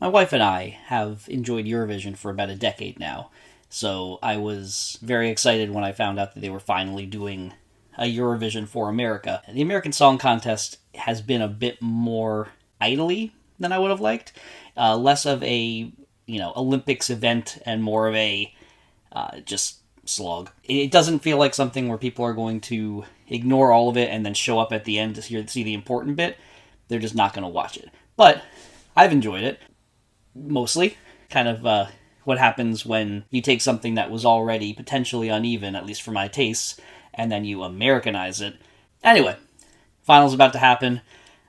My wife and I have enjoyed Eurovision for about a decade now, so I was very excited when I found out that they were finally doing a Eurovision for America. The American Song Contest has been a bit more idly than I would have liked. Less of a, Olympics event and more of a just slog. It doesn't feel like something where people are going to ignore all of it and then show up at the end to see the important bit. They're just not going to watch it. But I've enjoyed it. Mostly. Kind of what happens when you take something that was already potentially uneven, at least for my tastes, and then you Americanize it. Anyway, final's about to happen.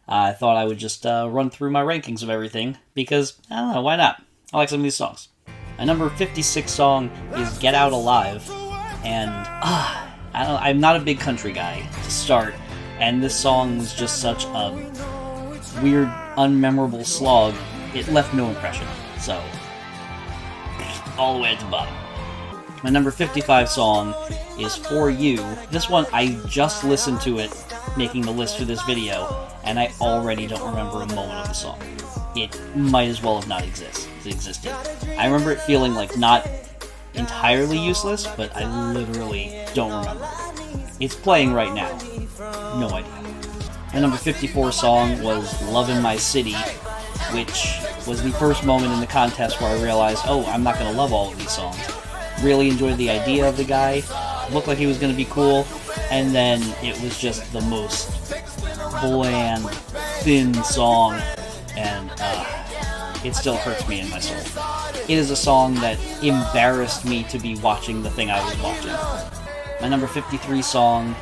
I thought I would just run through my rankings of everything, because, I don't know, why not? I like some of these songs. My number 56 song is Get Out Alive, and I'm not a big country guy to start, and this song was just such a weird, unmemorable slog. It left no impression, so all the way at the bottom. My number 55 song is For You. This one, I just listened to it making the list for this video, and I already don't remember a moment of the song. It might as well have not existed. I remember it feeling like not entirely useless, but I literally don't remember it. It's playing right now. No idea. My number 54 song was Love in My City, which was the first moment in the contest where I realized, I'm not going to love all of these songs. Really enjoyed the idea of the guy, looked like he was going to be cool, and then it was just the most bland, thin song, and it still hurts me in my soul. It is a song that embarrassed me to be watching the thing I was watching. My number 53 song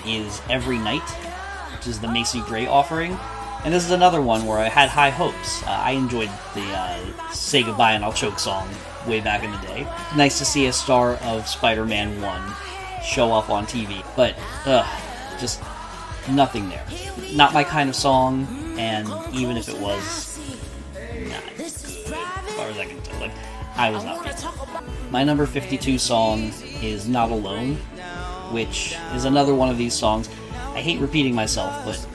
is Every Night, which is the Macy Gray offering. And this is another one where I had high hopes. I enjoyed the Say Goodbye and I'll Choke song way back in the day. Nice to see a star of Spider-Man 1 show up on TV. But, just nothing there. Not my kind of song, and even if it was not good, as far as I can tell, I was not feeling it. My number 52 song is Not Alone, which is another one of these songs. I hate repeating myself, but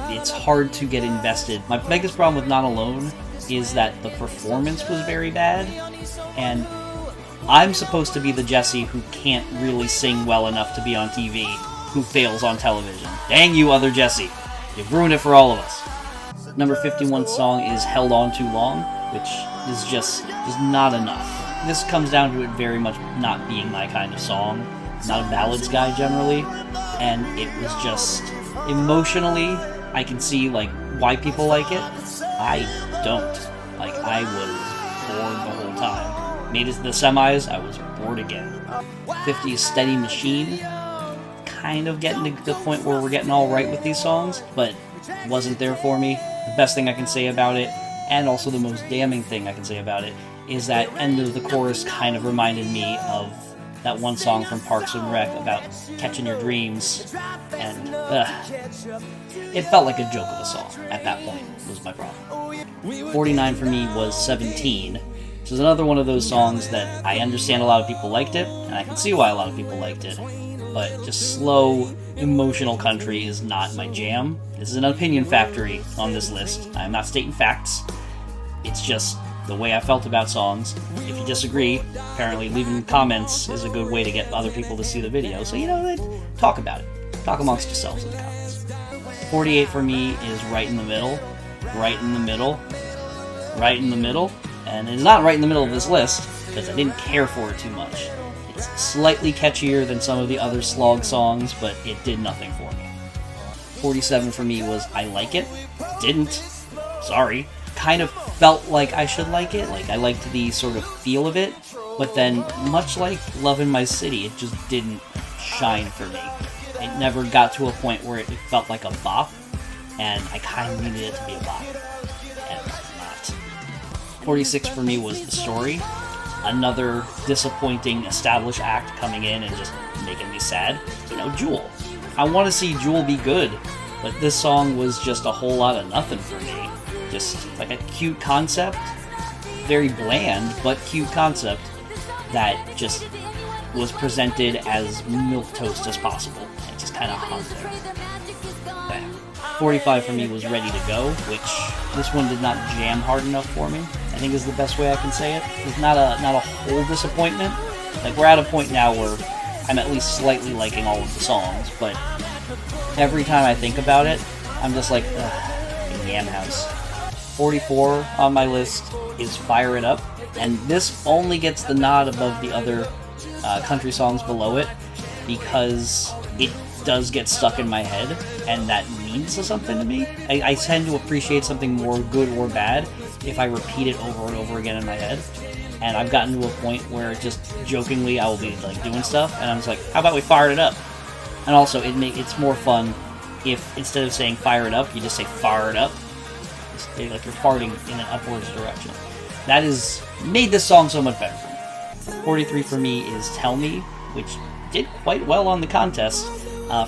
it's hard to get invested. My biggest problem with Not Alone is that the performance was very bad, and I'm supposed to be the Jesse who can't really sing well enough to be on TV, who fails on television. Dang you, other Jesse. You've ruined it for all of us. Number 51 song is Held On Too Long, which is just not enough. This comes down to it very much not being my kind of song. Not a ballads guy generally, and it was just emotionally, I can see why people like it. I don't. I was bored the whole time. Made it to the semis, I was bored again. 50 is Steady Machine. Kind of getting to the point where we're getting all right with these songs, but wasn't there for me. The best thing I can say about it, and also the most damning thing I can say about it, is that end of the chorus kind of reminded me of that one song from Parks and Rec about catching your dreams, and it felt like a joke of a song at that point, was my problem. 49 for me was 17, which is another one of those songs that I understand a lot of people liked it, and I can see why a lot of people liked it, but just slow, emotional country is not my jam. This is an opinion factory on this list. I'm not stating facts. It's just the way I felt about songs. If you disagree, apparently leaving comments is a good way to get other people to see the video. So, talk about it. Talk amongst yourselves in the comments. 48 for me is Right in the Middle. Right in the Middle. Right in the Middle. And it's not right in the middle of this list, because I didn't care for it too much. It's slightly catchier than some of the other slog songs, but it did nothing for me. 47 for me was I Like It. Didn't. Sorry. Kind of felt like I should like it. I liked the sort of feel of it, but then, much like Love in My City, it just didn't shine for me. It never got to a point where it felt like a bop, and I kind of needed it to be a bop, and it was not. 46 for me was The Story. Another disappointing established act coming in and just making me sad. Jewel. I want to see Jewel be good, but this song was just a whole lot of nothing for me. Just like a cute concept, very bland, but cute concept that just was presented as milquetoast as possible. It just kind of hung there. Bam. 45 for me was Ready to Go, which this one did not jam hard enough for me. I think is the best way I can say it. It's not a whole disappointment. Like, we're at a point now where I'm at least slightly liking all of the songs, but every time I think about it, I'm just like, ugh, Yam House. 44 on my list is Fire It Up, and this only gets the nod above the other country songs below it because it does get stuck in my head, and that means something to me. I tend to appreciate something more good or bad if I repeat it over and over again in my head, and I've gotten to a point where just jokingly I will be like doing stuff, and I'm just like, how about we fire it up? And also, it's more fun if instead of saying fire it up, you just say fire it up. Like you're farting in an upwards direction. That has made this song so much better for me. 43 for me is Tell Me, which did quite well on the contest.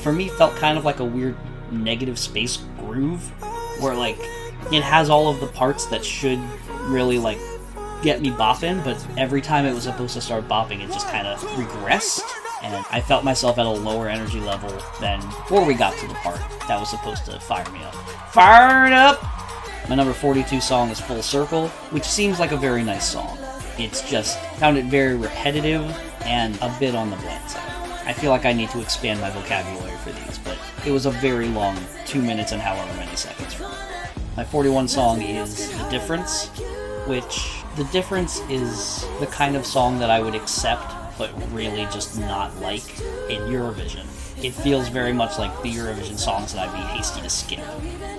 For me, felt kind of like a weird negative space groove, where like it has all of the parts that should really like get me bopping, but every time it was supposed to start bopping, it just kind of regressed, and I felt myself at a lower energy level than before we got to the part that was supposed to fire me up. Fire it up! My number 42 song is Full Circle, which seems like a very nice song. It's just, found it very repetitive and a bit on the bland side. I feel like I need to expand my vocabulary for these, but it was a very long 2 minutes and however many seconds for me. My 41 song is The Difference, which The Difference is the kind of song that I would accept, but really just not like in Eurovision. It feels very much like the Eurovision songs that I'd be hasty to skip,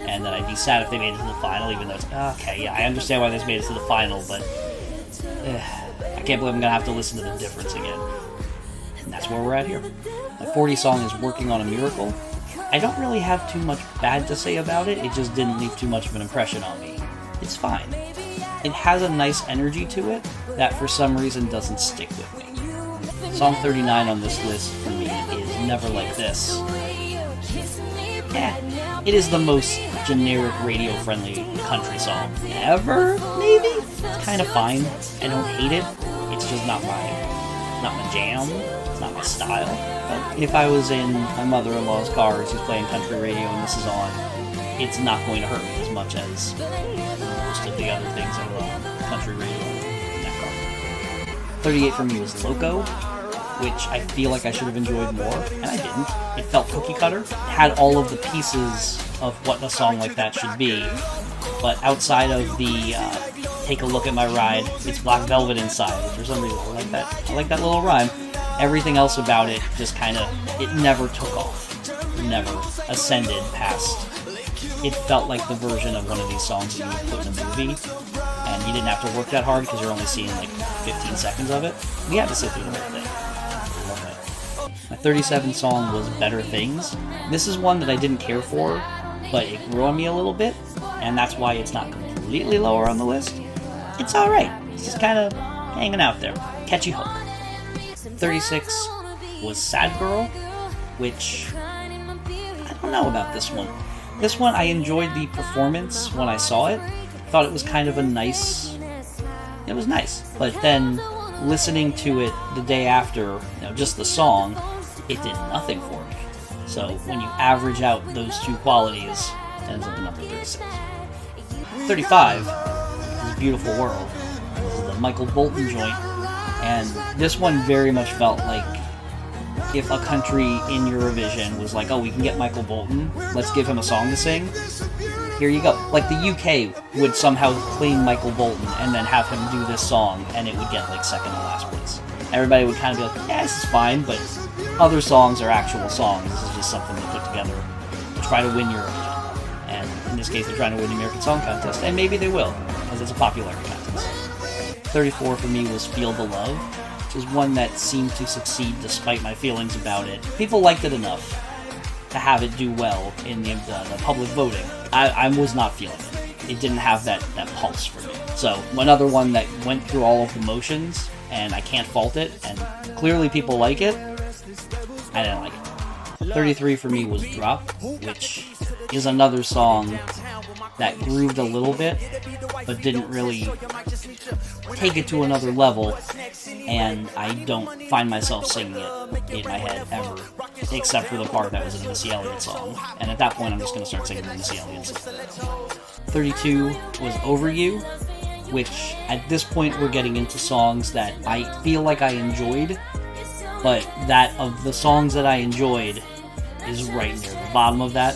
and that I'd be sad if they made it to the final, even though it's, okay, yeah, I understand why this made it to the final, but I can't believe I'm gonna have to listen to The Difference again. And that's where we're at here. My 40 song is Working on a Miracle. I don't really have too much bad to say about it, it just didn't leave too much of an impression on me. It's fine. It has a nice energy to it that for some reason doesn't stick with me. Song 39 on this list for me is Never Like This. Yeah, it is the most generic radio-friendly country song ever, maybe? It's kind of fine. I don't hate it. It's just not my jam. It's not my style. But if I was in my mother-in-law's car and she's playing country radio and this is on, it's not going to hurt me as much as most of the other things that are on country radio in that car. 38 for me was Loco, which I feel like I should have enjoyed more, and I didn't. It felt cookie cutter. It had all of the pieces of what a song like that should be, but outside of the Take a Look at My Ride, It's Black Velvet Inside, which for some reason I like that little rhyme. Everything else about it just kind of, it never took off. It never ascended past. It felt like the version of one of these songs that you would put in a movie, and you didn't have to work that hard because you're only seeing like 15 seconds of it. We had to sit through the whole thing. My 37 song was Better Things. This is one that I didn't care for, but it grew on me a little bit, and that's why it's not completely lower on the list. It's alright. It's just kind of hanging out there. Catchy hook. 36 was Sad Girl, which I don't know about this one. This one, I enjoyed the performance when I saw it. Thought it was kind of a nice... It was nice. But then, listening to it the day after, just the song, it did nothing for me. So, when you average out those two qualities, it ends up in number 36. 35 is Beautiful World. This is the Michael Bolton joint. And this one very much felt like if a country in Eurovision was like, oh, we can get Michael Bolton, let's give him a song to sing. Here you go. Like the UK would somehow claim Michael Bolton and then have him do this song, and it would get like second to last place. Everybody would kind of be like, yeah, this is fine, but other songs are actual songs. This is just something they put together to try to win Eurovision. And in this case, they're trying to win the American Song Contest, and maybe they will, because it's a popularity contest. 34 for me was Feel the Love, which is one that seemed to succeed despite my feelings about it. People liked it enough to have it do well in the public voting. I was not feeling it. It didn't have that pulse for me. So, another one that went through all of the motions, and I can't fault it, and clearly people like it. I didn't like it. 33 for me was Drop, which is another song that grooved a little bit, but didn't really take it to another level, and I don't find myself singing it in my head ever, except for the part that was in the Missy Elliott song, and at that point I'm just going to start singing the Missy Elliott song. 32 was Over You, which at this point we're getting into songs that I feel like I enjoyed, but that of the songs that I enjoyed is right near the bottom of that,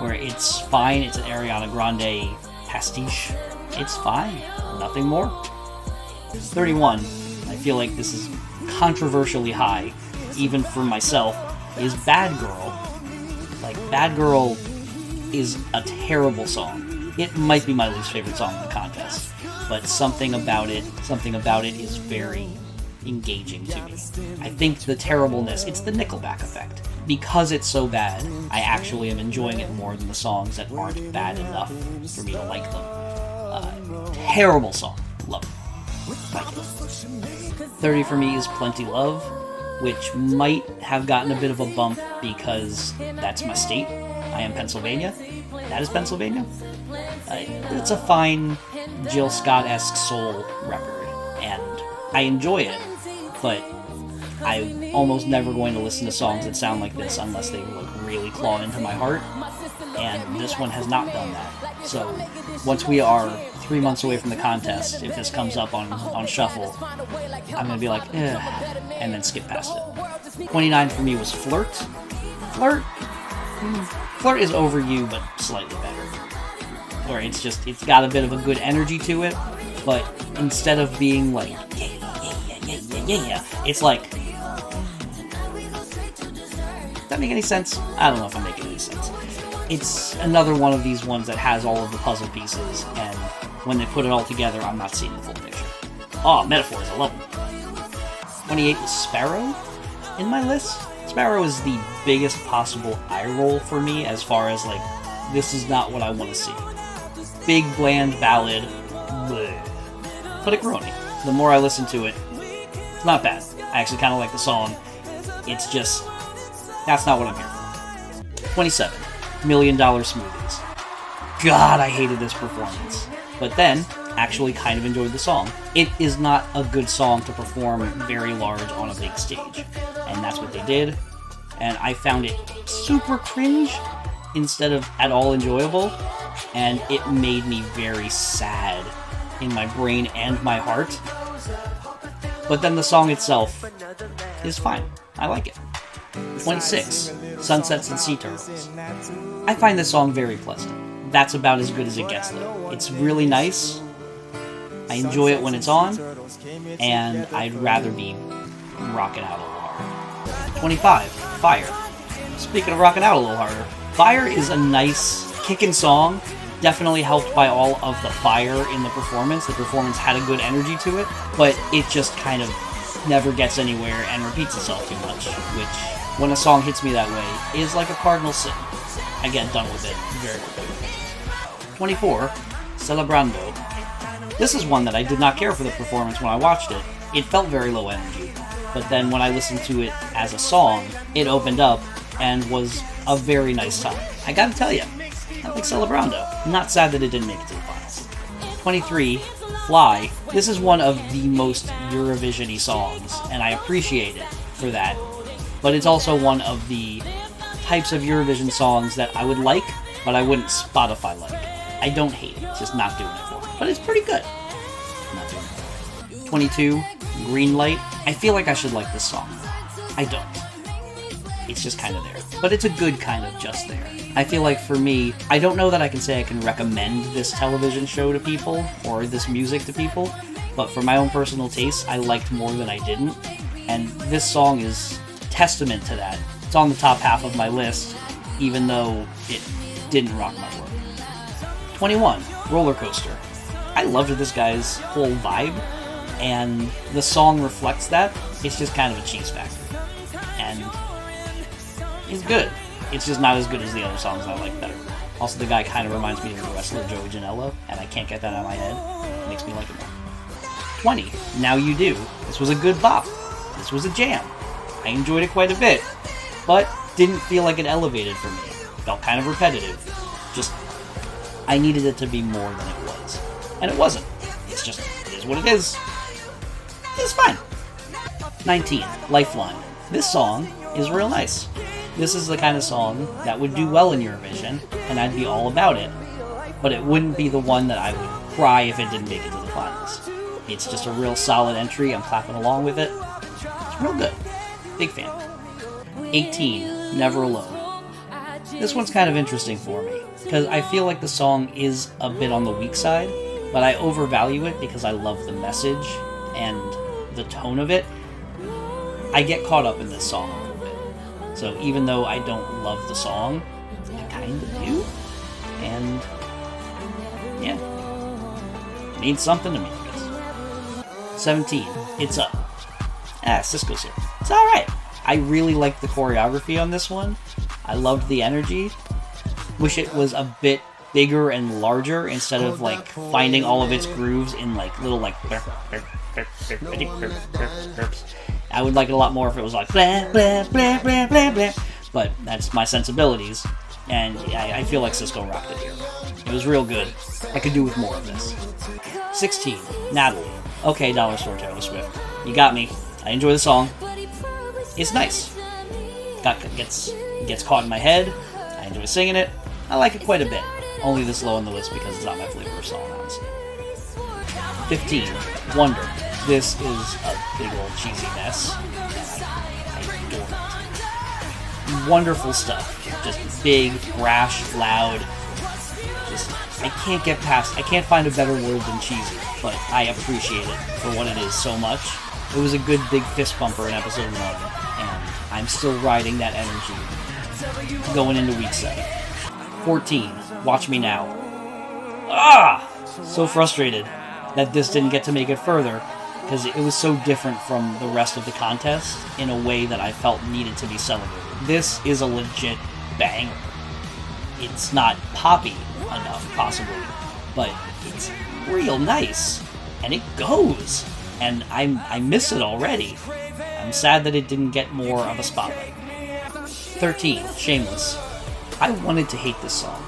where it's fine, it's an Ariana Grande pastiche, it's fine, nothing more. 31, I feel like this is controversially high, even for myself, is Bad Girl. Like, Bad Girl is a terrible song. It might be my least favorite song in the contest, but something about it is very engaging to me. I think the terribleness, it's the Nickelback effect. Because it's so bad, I actually am enjoying it more than the songs that aren't bad enough for me to like them. Terrible song. Love it. Like it. 30 for me is Plenty Love, which might have gotten a bit of a bump because that's my state. I am Pennsylvania. That is Pennsylvania. It's a fine Jill Scott-esque soul record, and I enjoy it, but I'm almost never going to listen to songs that sound like this unless they really claw into my heart, and this one has not done that. So once we are 3 months away from the contest, if this comes up on Shuffle, I'm going to be like, and then skip past it. 29 for me was Flirt. Flirt is over you, but slightly better. Where it's got a bit of a good energy to it, but instead of being like, yeah, it's like, does that make any sense? I don't know if I'm making any sense. It's another one of these ones that has all of the puzzle pieces, and when they put it all together, I'm not seeing the full picture. Oh, metaphors, I love them. 28 is Sparrow in my list. Sparrow is the biggest possible eye roll for me as far as, like, this is not what I want to see. Big, bland ballad, bleh. But it grew on me. The more I listen to it, it's not bad. I actually kind of like the song. It's just, that's not what I'm here for. 27, $1 Million Smoothies. God, I hated this performance. But then, actually kind of enjoyed the song. It is not a good song to perform very large on a big stage. And that's what they did. And I found it super cringe instead of at all enjoyable. And it made me very sad in my brain and my heart. But then the song itself is fine. I like it. 26, Sunsets and Sea Turtles. I find this song very pleasant. That's about as good as it gets, though. It's really nice. I enjoy it when it's on, and I'd rather be rocking out a little harder. 25, Fire. Speaking of rocking out a little harder, Fire is a nice, kickin' song, definitely helped by all of the fire in the performance. The performance had a good energy to it, but it just kind of never gets anywhere and repeats itself too much, which, when a song hits me that way, is like a cardinal sin. I get done with it very quickly. 24, Celebrando. This is one that I did not care for the performance when I watched it. It felt very low energy, but then when I listened to it as a song, it opened up and was a very nice time. I gotta tell you, I like Celebrando. I'm not sad that it didn't make it to the finals. 23, Fly. This is one of the most Eurovision-y songs, and I appreciate it for that, but it's also one of the types of Eurovision songs that I would like, but I wouldn't Spotify like. I don't hate it, it's just not doing it for me. But it's pretty good. Not doing it for me. 22, Green Light. I feel like I should like this song. I don't. It's just kind of there. But it's a good kind of just there. I feel like for me, I don't know that I can say I can recommend this television show to people, or this music to people, but for my own personal taste, I liked more than I didn't. And this song is testament to that. It's on the top half of my list, even though it didn't rock my world. 21, Roller Coaster. I loved this guy's whole vibe, and the song reflects that. It's just kind of a cheese factory. And it's good. It's just not as good as the other songs I like better. Also, the guy kind of reminds me of the wrestler Joey Janela, and I can't get that out of my head. It makes me like him more. 20, Now You Do. This was a good bop. This was a jam. I enjoyed it quite a bit, but didn't feel like it elevated for me. Felt kind of repetitive. Just, I needed it to be more than it was. And it wasn't. It's just, it is what it is. It's fine. 19, Lifeline. This song is real nice. This is the kind of song that would do well in Eurovision, and I'd be all about it. But it wouldn't be the one that I would cry if it didn't make it to the finals. It's just a real solid entry. I'm clapping along with it. It's real good. Big fan. 18, Never Alone. This one's kind of interesting for me, because I feel like the song is a bit on the weak side, but I overvalue it because I love the message and the tone of it. I get caught up in this song a little bit. So even though I don't love the song, I kind of do. And yeah, it means something to me, I guess. 17, It's Up. Sisqó's here. It's alright. I really liked the choreography on this one. I loved the energy. Wish it was a bit bigger and larger instead of like finding all of its grooves in like little like I would like it a lot more if it was like blah blah blah blah blah blah. But that's my sensibilities, and I feel like Sisqó rocked it here. It was real good. I could do with more of this. 16, Natalie. Okay, Dollar Store Taylor Swift. You got me. I enjoy the song. It's nice. Gets caught in my head. I enjoy singing it. I like it quite a bit. Only this low on the list because it's not my flavor of song, honestly. 15, Wonder. This is a big old cheesy mess. I adore it. Wonderful stuff. Just big, brash, loud. I can't find a better word than cheesy, but I appreciate it for what it is so much. It was a good big fist bumper in episode 1, and I'm still riding that energy going into week 7. 14, Watch Me Now. So frustrated that this didn't get to make it further, because it was so different from the rest of the contest in a way that I felt needed to be celebrated. This is a legit banger. It's not poppy enough, possibly, but it's real nice, and it goes, and I miss it already. I'm sad that it didn't get more of a spotlight. 13, Shameless. I wanted to hate this song.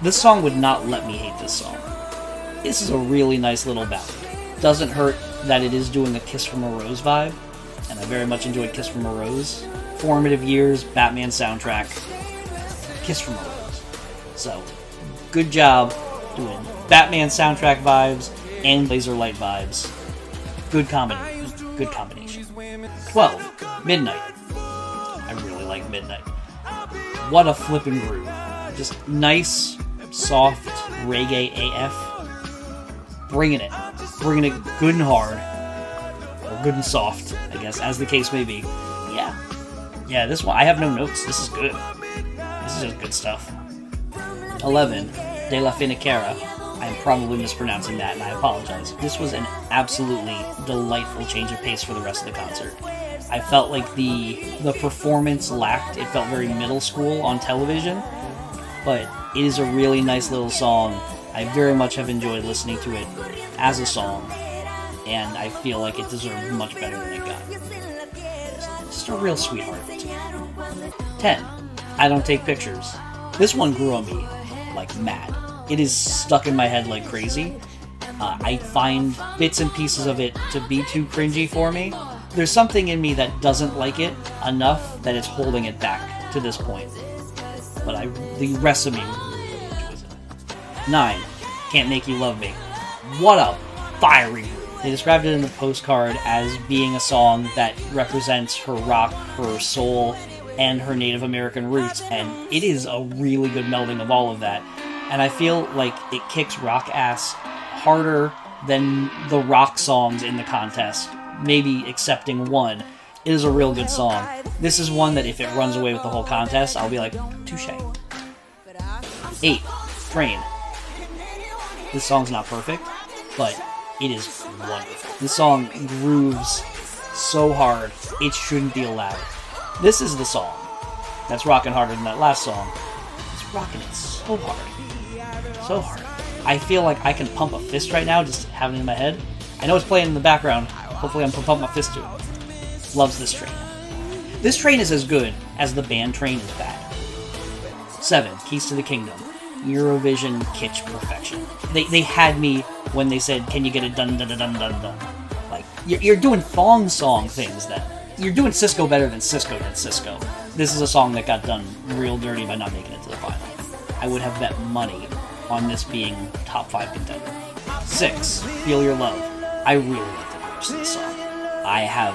This song would not let me hate this song. This is a really nice little ballad. Doesn't hurt that it is doing a Kiss from a Rose vibe, and I very much enjoyed Kiss from a Rose. Formative years, Batman soundtrack, Kiss from a Rose. So, good job doing Batman soundtrack vibes and Laserlight vibes. Good combination. 12, Midnight. I really like Midnight. What a flippin' groove. Just nice, soft reggae AF. Bringing it good and hard. Or good and soft, I guess, as the case may be. Yeah, this one, I have no notes. This is good. This is just good stuff. 11, De La Finiquera. I'm probably mispronouncing that, and I apologize. This was an absolutely delightful change of pace for the rest of the concert. I felt like the performance lacked. It felt very middle school on television, but it is a really nice little song. I very much have enjoyed listening to it as a song, and I feel like it deserved much better than it got. It's just a real sweetheart. 10, I Don't Take Pictures. This one grew on me like mad. It is stuck in my head like crazy. I find bits and pieces of it to be too cringy for me. There's something in me that doesn't like it enough that it's holding it back to this point. But the rest of me enjoys it. 9, Can't Make You Love Me. What a fiery groove. They described it in the postcard as being a song that represents her rock, her soul, and her Native American roots, and it is a really good melding of all of that. And I feel like it kicks rock ass harder than the rock songs in the contest, maybe excepting one. It is a real good song. This is one that if it runs away with the whole contest, I'll be like, touche. 8, Train. This song's not perfect, but it is wonderful. This song grooves so hard, it shouldn't be allowed. This is the song that's rocking harder than that last song. It's rocking it so hard. So hard. I feel like I can pump a fist right now just having it in my head. I know it's playing in the background. Hopefully I'm pumping my fist to it. Loves this train. This train is as good as the band Train is bad. 7, Keys to the Kingdom. Eurovision kitsch perfection. They had me when they said, can you get it dun dun dun dun dun dun? Like, you're doing thong song things then. You're doing Sisqó better than Sisqó did Sisqó. This is a song that got done real dirty by not making it to the final. I would have bet money on this being top 5 contender. 6, Feel Your Love. I really like the chorus of this song. I have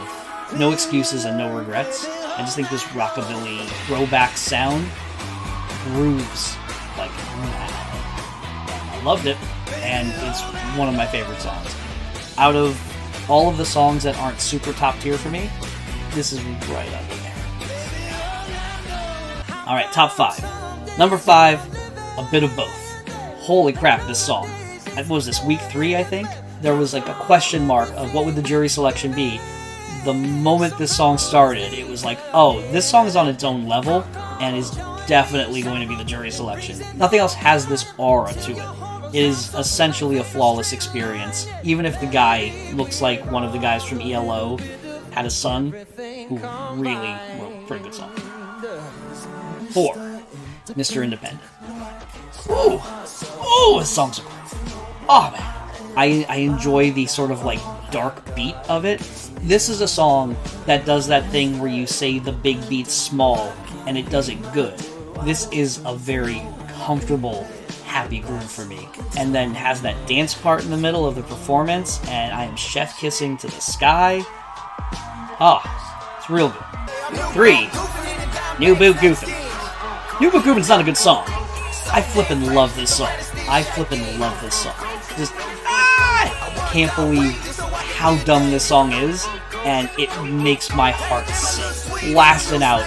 no excuses and no regrets. I just think this rockabilly throwback sound grooves like mad. I loved it, and it's one of my favorite songs. Out of all of the songs that aren't super top tier for me, this is right under there. Alright, top 5. Number 5, A Bit of Both. Holy crap, this song. What was this, week 3, I think? There was like a question mark of what would the jury selection be. The moment this song started, it was like, oh, this song is on its own level and is definitely going to be the jury selection. Nothing else has this aura to it. It is essentially a flawless experience, even if the guy looks like one of the guys from ELO had a son who really wrote a pretty good song. 4, Mr. Independent. Ooh, this song's so great. Oh man. I enjoy the sort of like dark beat of it. This is a song that does that thing where you say the big beat's small and it does it good. This is a very comfortable, happy groove for me. And then has that dance part in the middle of the performance, and I am chef kissing to the sky. It's real good. 3, New Boot Goofin'. New Boot Goofin's not a good song. I flippin' love this song. Just, I can't believe how dumb this song is, and it makes my heart sing. Blasting out.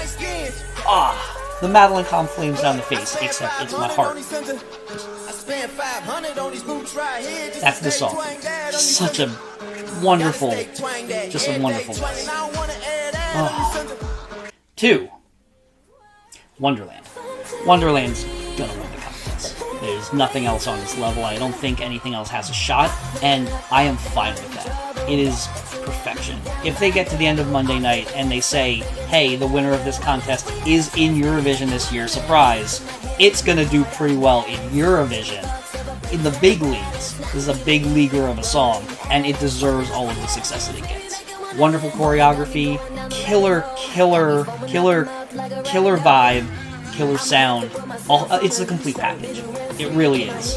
The Madeline Kahn flames down the face, except it's my heart. That's the song. Such a wonderful mess. 2, Wonderland. Wonderland's gonna win the contest. There's nothing else on this level. I don't think anything else has a shot, and I am fine with that. It is perfection. If they get to the end of Monday night and they say, hey, the winner of this contest is in Eurovision this year, surprise, it's gonna do pretty well in Eurovision. In the big leagues, this is a big leaguer of a song, and it deserves all of the success that it gets. Wonderful choreography, killer vibe, killer sound. It's the complete package. It really is.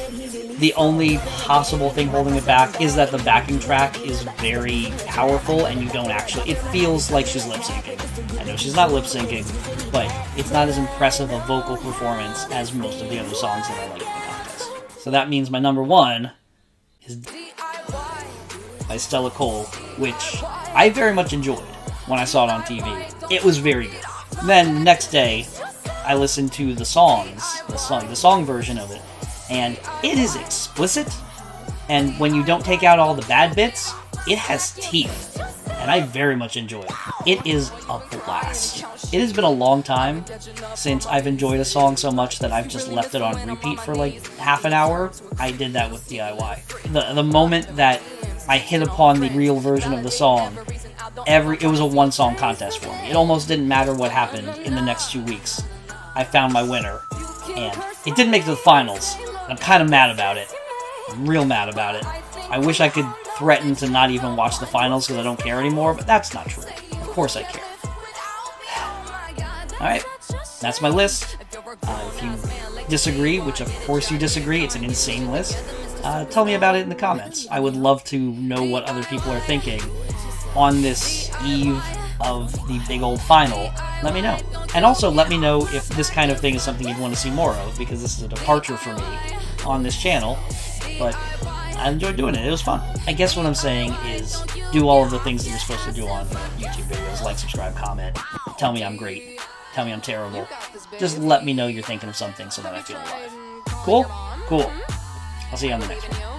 The only possible thing holding it back is that the backing track is very powerful, and you don't actually... It feels like she's lip-syncing. I know she's not lip-syncing, but it's not as impressive a vocal performance as most of the other songs that I like in the contest. So that means my number 1 is by Stella Cole, which I very much enjoyed when I saw it on TV. It was very good. Then, next day, I listened to the song version of it, and it is explicit, and when you don't take out all the bad bits, it has teeth, and I very much enjoy it. It is a blast. It has been a long time since I've enjoyed a song so much that I've just left it on repeat for like half an hour. I did that with DIY. The moment that I hit upon the real version of the song, it was a one-song contest for me. It almost didn't matter what happened in the next 2 weeks. I found my winner, and it didn't make it to the finals. I'm kind of mad about it. I'm real mad about it. I wish I could threaten to not even watch the finals because I don't care anymore, but that's not true. Of course I care. Alright, that's my list. If you disagree, which of course you disagree, it's an insane list, tell me about it in the comments. I would love to know what other people are thinking on this eve of the big old final. Let me know. And also let me know if this kind of thing is something you'd want to see more of, because this is a departure for me on this channel, but I enjoyed doing it. It was fun. I guess what I'm saying is do all of the things that you're supposed to do on YouTube videos, like, subscribe, comment, tell me I'm great, tell me I'm terrible. Just let me know you're thinking of something so that I feel alive. Cool? Cool. I'll see you on the next one.